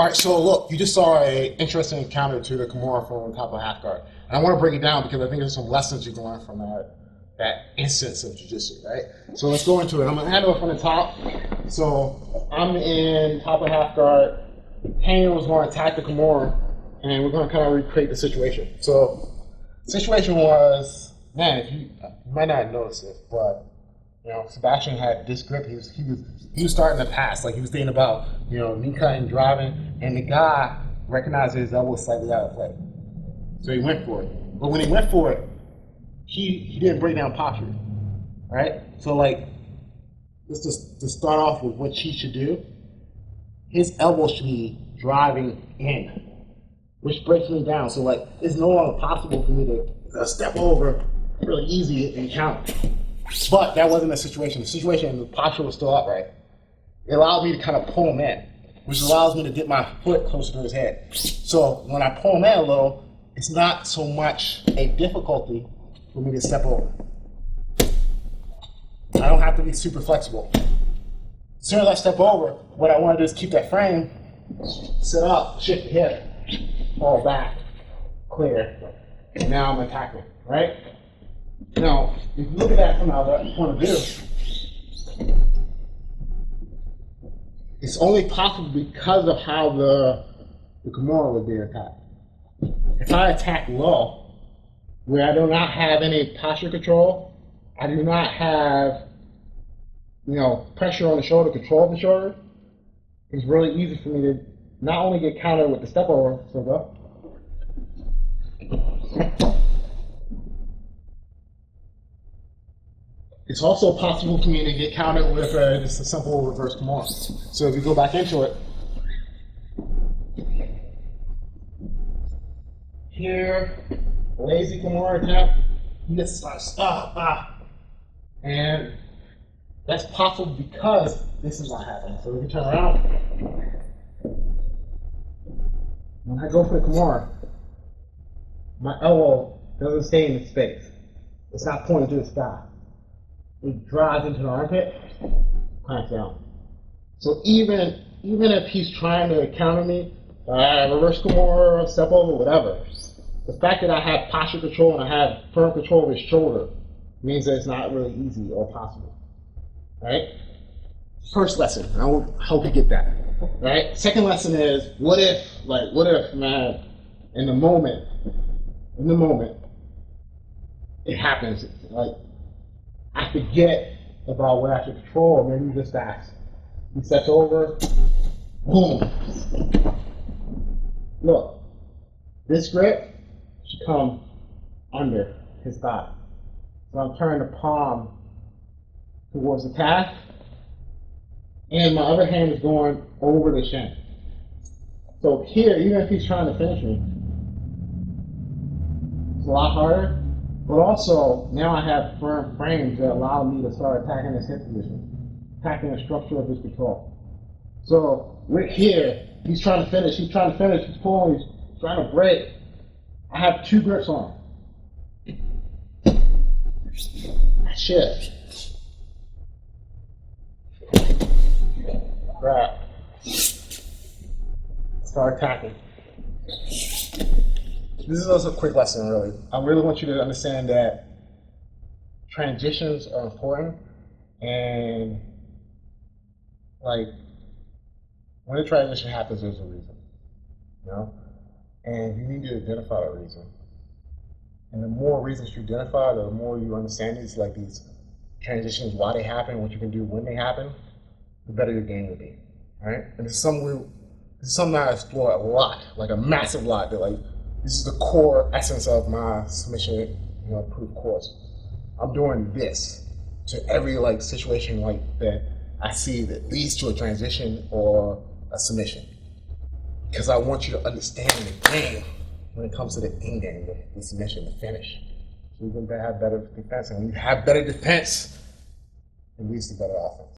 All right, so look, you just saw a interesting encounter to the Kimura from top of half guard. And I want to break it down because I think there's some lessons you can learn from that instance of jiu-jitsu, right? So let's go into it. I'm going to handle it from the top. So I'm in top of half guard. Hanger was going to attack the Kimura, and we're going to kind of recreate the situation. So the situation was, man, you might not notice it, but Sebastian had this grip. He was starting to pass. Like he was thinking about, knee cutting, driving, and the guy recognized his elbow slightly out of play. So he went for it. But when he went for it, he didn't break down posture. Right? So like, let's just to start off with what he should do. His elbow should be driving in, which breaks me down. So like, it's no longer possible for me to step over really easy and count. But that wasn't the situation. The posture was still upright. It allowed me to kind of pull him in, which allows me to get my foot closer to his head. So when I pull him in a little, it's not so much a difficulty for me to step over. I don't have to be super flexible. As soon as I step over, what I want to do is keep that frame, sit up, shift the hip, fall back, clear. And now I'm attacking, right? Now, if you look at that from the other point of view, it's only possible because of how the Kimura would be attacked. If I attack low, where I do not have any posture control, I do not have, pressure on the shoulder, control of the shoulder, it's really easy for me to not only get countered with the step over, so go. It's also possible for me to get countered with just a simple reverse Kimura. So if you go back into it, here, lazy Kimura attack, you just start and that's possible because this is not happening. So if you turn around, when I go for the Kimura, my elbow doesn't stay in the space. It's not pointing to the sky. It drives into the armpit, clamps down. So even if he's trying to counter me, reverse Kimura, step over, whatever, the fact that I have posture control and I have firm control of his shoulder means that it's not really easy or possible. Right? First lesson, I hope you get that. Right? Second lesson is, what if, man, in the moment, it happens, like, I forget about what I should control, or maybe just ask. He steps over, boom. Look, this grip should come under his thigh. So I'm turning the palm towards the calf, and my other hand is going over the shin. So here, even if he's trying to finish me, it's a lot harder. But also, now I have firm frames that allow me to start attacking his hip position, attacking the structure of his control. So, we're here, he's trying to finish, he's pulling, he's trying to break. I have two grips on him. Shift. Grab. Start attacking. This is also a quick lesson, really. I really want you to understand that transitions are important, and like when a transition happens, there's a reason, and you need to identify that reason. And the more reasons you identify, the more you understand these transitions, why they happen, what you can do when they happen, the better your game will be. Right? And this is something I explore a lot, like a massive lot. That this is the core essence of my submission, proof course. I'm doing this to every situation that I see that leads to a transition or a submission, because I want you to understand the game when it comes to the end game, the submission, the finish. So you can have better defense, and when you have better defense, it leads to better offense.